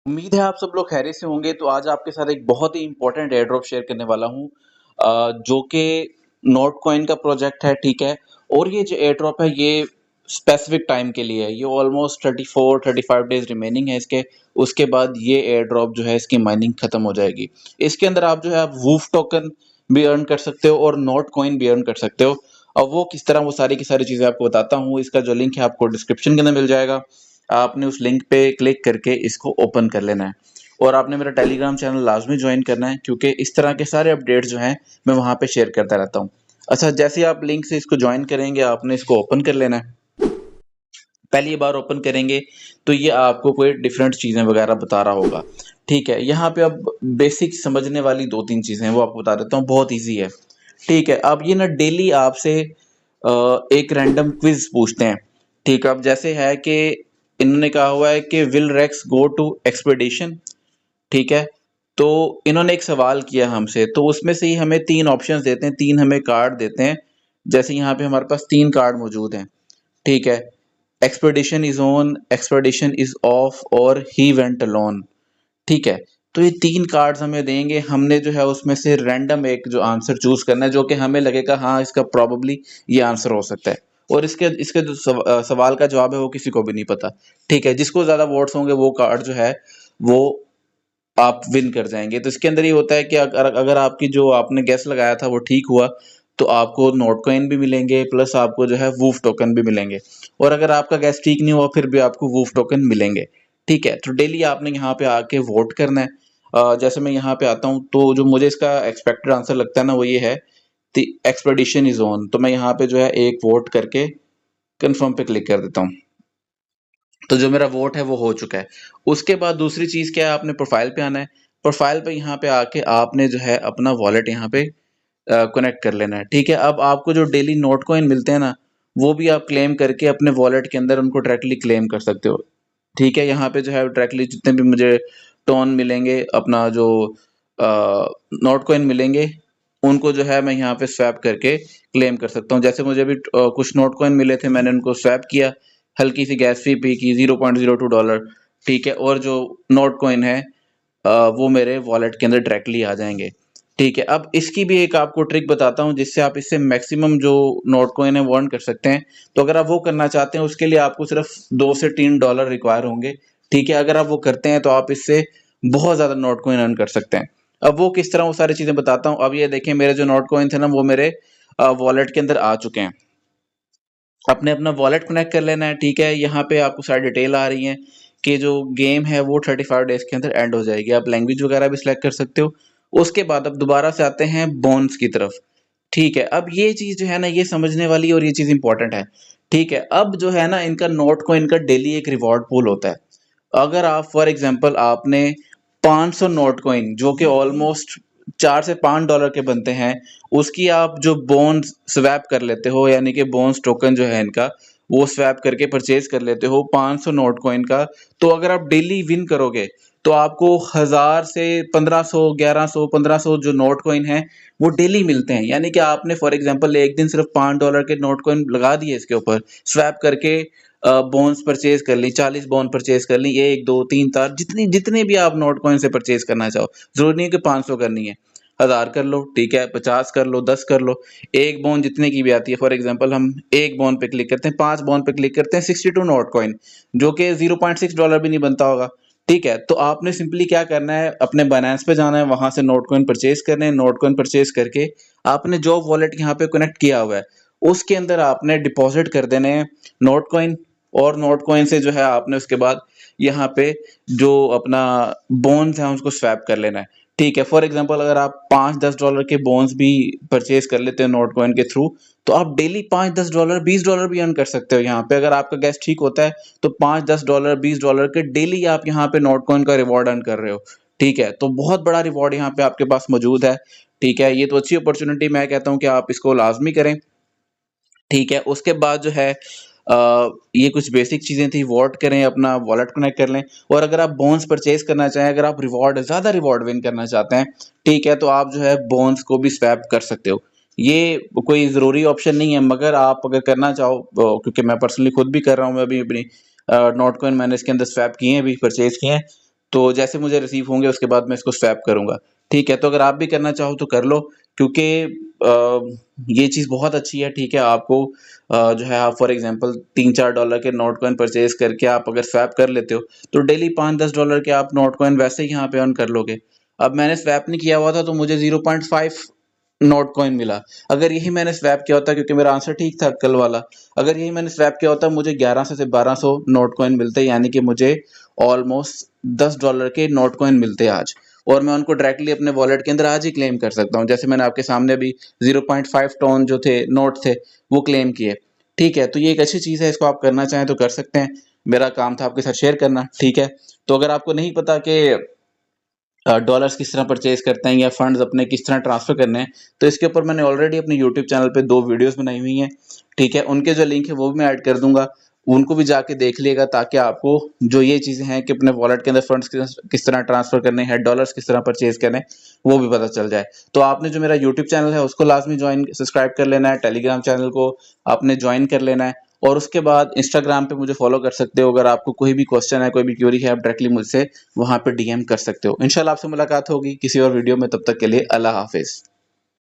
उम्मीद है आप सब लोग खैरियत से होंगे। तो आज आपके साथ एक बहुत ही इम्पोर्टेंट एयर ड्रॉप शेयर करने वाला हूँ, जो कि नोट कॉइन का प्रोजेक्ट है, ठीक है? और ये जो एयर ड्रॉप है ये स्पेसिफिक टाइम के लिए है। ये ऑलमोस्ट 34-35 डेज़ रिमेनिंग है इसके। उसके बाद ये एयर ड्रॉप जो है इसकी माइनिंग खत्म हो जाएगी। इसके अंदर आप जो है आप वूफ टोकन भी अर्न कर सकते हो और नोट कॉइन भी अर्न कर सकते हो। अब वो किस तरह, वो सारी की सारी चीज़ें आपको बताता हूँ। इसका जो लिंक है आपको डिस्क्रिप्शन के अंदर मिल जाएगा। आपने उस लिंक पे क्लिक करके इसको ओपन कर लेना है और आपने मेरा टेलीग्राम चैनल लाजमी ज्वाइन करना है, क्योंकि इस तरह के सारे अपडेट्स जो हैं मैं वहाँ पे शेयर करता रहता हूँ। अच्छा, जैसे ही आप लिंक से इसको ज्वाइन करेंगे आपने इसको ओपन कर लेना है। पहली बार ओपन करेंगे तो ये आपको कोई डिफरेंट चीज़ें वगैरह बता रहा होगा, ठीक है? यहाँ पे अब बेसिक समझने वाली 2-3 चीज़ें हैं वो आपको बता देता हूँ, बहुत ईजी है, ठीक है? अब ये ना डेली आपसे एक रैंडम क्विज पूछते हैं, ठीक है? अब जैसे है कि इन्होंने कहा हुआ है कि will Rex go to expedition, ठीक है? तो इन्होंने एक सवाल किया हमसे, तो उसमें से ही हमें 3 ऑप्शंस देते हैं, 3 हमें कार्ड देते हैं। जैसे यहाँ पे हमारे पास 3 कार्ड मौजूद हैं, ठीक है? Expedition is on, expedition is of और ही वेंट अलोन, ठीक है? तो ये 3 कार्ड्स हमें देंगे, हमने जो है उसमें से रैंडम एक जो आंसर चूज करना है जो कि हमें लगेगा हाँ इसका प्रोबेबली ये आंसर हो सकता है। और इसके इसके जो सवाल का जवाब है वो किसी को भी नहीं पता, ठीक है? जिसको ज्यादा वोट्स होंगे वो कार्ड जो है वो आप विन कर जाएंगे। तो इसके अंदर ये होता है कि अगर अगर आपकी जो आपने गैस लगाया था वो ठीक हुआ तो आपको नोट कॉइन भी मिलेंगे, प्लस आपको जो है वूफ टोकन भी मिलेंगे। और अगर आपका गैस ठीक नहीं हुआ फिर भी आपको वूफ टोकन मिलेंगे, ठीक है? तो डेली आपने यहाँ पे आके वोट करना है। जैसे मैं यहाँ पे आता हूँ तो जो मुझे इसका एक्सपेक्टेड आंसर लगता है ना वो ये है, द एक्सपेडिशन इज ऑन। तो मैं यहाँ पे जो है एक वोट करके कंफर्म पे क्लिक कर देता हूँ। तो जो मेरा वोट है वो हो चुका है। उसके बाद दूसरी चीज़ क्या है, आपने प्रोफाइल पे आना है। प्रोफाइल पे यहाँ पे आके आपने जो है अपना वॉलेट यहाँ पे कनेक्ट कर लेना है, ठीक है? अब आपको जो डेली नोट कॉइन मिलते हैं ना वो भी आप क्लेम करके अपने वॉलेट के अंदर उनको डायरेक्टली क्लेम कर सकते हो, ठीक है? यहाँ पे जो है डायरेक्टली जितने भी मुझे टोन मिलेंगे, अपना जो नोट कॉइन मिलेंगे, उनको जो है मैं यहाँ पे स्वैप करके क्लेम कर सकता हूँ। जैसे मुझे अभी कुछ नोट कॉइन मिले थे, मैंने उनको स्वैप किया, हल्की सी गैस फी पे की $0.02, ठीक है? और जो नोट कॉइन है वो मेरे वॉलेट के अंदर डायरेक्टली आ जाएंगे, ठीक है? अब इसकी भी एक आपको ट्रिक बताता हूँ जिससे आप इससे मैक्सिमम जो नोट कॉइन है वो अर्न कर सकते हैं। तो अगर आप वो करना चाहते हैं उसके लिए आपको सिर्फ $2 से $3 रिक्वायर होंगे, ठीक है? अगर आप वो करते हैं तो आप इससे बहुत ज़्यादा नोट कॉइन अर्न कर सकते हैं। अब वो किस तरह, वो सारी चीज़ें बताता हूँ। अब ये देखें मेरे जो नोट कॉइन थे ना वो मेरे वॉलेट के अंदर आ चुके हैं। आपने अपना वॉलेट कनेक्ट कर लेना है, ठीक है? यहाँ पे आपको सारी डिटेल आ रही है कि जो गेम है वो 35 डेज के अंदर एंड हो जाएगी। आप लैंग्वेज वगैरह भी सिलेक्ट कर सकते हो। उसके बाद अब दोबारा से आते हैं बोन्स की तरफ, ठीक है? अब ये चीज़ जो है ना ये समझने वाली और ये चीज़ इंपॉर्टेंट है, ठीक है? अब जो है ना इनका नोट को इनका डेली एक रिवॉर्ड पूल होता है। अगर आप फॉर एग्जांपल आपने 500 नोट कॉइन जो कि ऑलमोस्ट $4 से $5 के बनते हैं, उसकी आप जो बोन्स स्वैप कर लेते हो, यानी कि बोन्स टोकन जो है इनका वो स्वैप करके परचेज कर लेते हो 500 नोट कॉइन का, तो अगर आप डेली विन करोगे तो आपको 1000 से 1500, 1100, 1500 जो नोट कॉइन है वो डेली मिलते हैं। यानी कि आपने फॉर एग्जांपल एक दिन सिर्फ $5 के नोट कॉइन लगा दिए इसके ऊपर, स्वैप करके बॉन्ड्स परचेज कर ली, 40 बॉन्ड परचेज कर ली, 1 2 3 4 जितनी जितने भी आप नोट कॉइन से परचेज करना चाहो। जरूरी नहीं है कि 500 करनी है, 1000 कर लो, ठीक है? 50 कर लो, 10 कर लो, एक बॉन्ड जितने की भी आती है। फॉर एग्जांपल हम एक बॉन्ड पे क्लिक करते हैं, 5 बॉन्ड पे क्लिक करते हैं, 62 नोट कॉइन जो कि $0.6 भी नहीं बनता होगा, ठीक है? तो आपने सिंपली क्या करना है, अपने बाइनेंस पे जाना है, वहां से नोट कॉइन परचेज करने हैं। नोट कॉइन परचेज करके आपने जो वॉलेट यहाँ पे कनेक्ट किया हुआ है उसके अंदर आपने डिपॉजिट कर देने हैं नोट कॉइन। और नोट कॉइन से जो है आपने उसके बाद यहाँ पे जो अपना बॉन्ड्स हैं उसको स्वैप कर लेना है, ठीक है? फॉर एग्जांपल अगर आप $5-10 के बॉन्ड्स भी परचेज कर लेते हैं नोट कॉइन के थ्रू, तो आप डेली $5-10, $20 भी अर्न कर सकते हो यहाँ पे। अगर आपका गैस ठीक होता है तो $5-10, $20 के डेली आप यहाँ पे नोट कॉइन का रिवॉर्ड अर्न कर रहे हो, ठीक है? तो बहुत बड़ा रिवॉर्ड यहाँ पे आपके पास मौजूद है, ठीक है? ये तो अच्छी अपॉर्चुनिटी, मैं कहता हूँ कि आप इसको लाजमी करें, ठीक है? उसके बाद जो है ये कुछ बेसिक चीज़ें थी, वोट करें, अपना वॉलेट कनेक्ट कर लें। और अगर आप बोन्स परचेज करना चाहें, अगर आप रिवॉर्ड ज़्यादा रिवॉर्ड विन करना चाहते हैं, ठीक है? तो आप जो है बोन्स को भी स्वैप कर सकते हो। ये कोई ज़रूरी ऑप्शन नहीं है, मगर आप अगर करना चाहो क्योंकि मैं पर्सनली खुद भी कर रहा हूँ, मैं अभी अपनी नोट कॉइन मैंने इसके अंदर स्वैप किए हैं, अभी परचेज किए हैं, तो जैसे मुझे रिसीव होंगे उसके बाद मैं इसको स्वैप करूँगा। ठीक है, तो अगर आप भी करना चाहो तो कर लो, क्योंकि ये चीज़ बहुत अच्छी है। ठीक है, आपको जो है आप फॉर एग्ज़ाम्पल $3-4 के नोट कॉइन परचेज़ करके आप अगर स्वैप कर लेते हो, तो डेली $5-10 के आप नोट कॉइन वैसे ही यहाँ पे अर्न कर लोगे। अब मैंने स्वैप नहीं किया हुआ था तो मुझे 0.5 नोट कॉइन मिला। अगर यही मैंने स्वैप किया होता, क्योंकि मेरा आंसर ठीक था कल वाला, अगर यही मैंने स्वैप किया होता मुझे 1100 से 1200 नोट कॉइन मिलते, यानी कि मुझे ऑलमोस्ट $10 के नोट कॉइन मिलते आज, और मैं उनको डायरेक्टली अपने वॉलेट के अंदर आज ही क्लेम कर सकता हूँ। जैसे मैंने आपके सामने अभी 0.5 टोन जो थे नोट थे वो क्लेम किए। ठीक है, तो ये एक अच्छी चीज़ है, इसको आप करना चाहें तो कर सकते हैं। मेरा काम था आपके साथ शेयर करना। ठीक है, तो अगर आपको नहीं पता कि डॉलर्स किस तरह परचेज करते हैं या फंड्स अपने किस तरह ट्रांसफर करने हैं, तो इसके ऊपर मैंने ऑलरेडी अपने यूट्यूब चैनल पे 2 वीडियोस बनाई हुई हैं। ठीक है, उनके जो लिंक है वो भी मैं ऐड कर दूंगा, उनको भी जाके देख लिएगा, ताकि आपको जो ये चीज़ें हैं कि अपने वॉलेट के अंदर फंड्स किस तरह ट्रांसफर करने हैं, डॉलर्स किस तरह परचेज करने हैं, वो भी पता चल जाए। तो आपने जो मेरा यूट्यूब चैनल है उसको लाजमी ज्वाइन सब्सक्राइब कर लेना है, टेलीग्राम चैनल को आपने ज्वाइन कर लेना है, और उसके बाद इंस्टाग्राम पे मुझे फॉलो कर सकते हो। अगर आपको कोई भी क्वेश्चन है, कोई भी क्वेरी है, आप डायरेक्टली मुझसे वहां पे डीएम कर सकते हो। इंशाल्लाह आपसे मुलाकात होगी किसी और वीडियो में, तब तक के लिए अल्लाह हाफिज।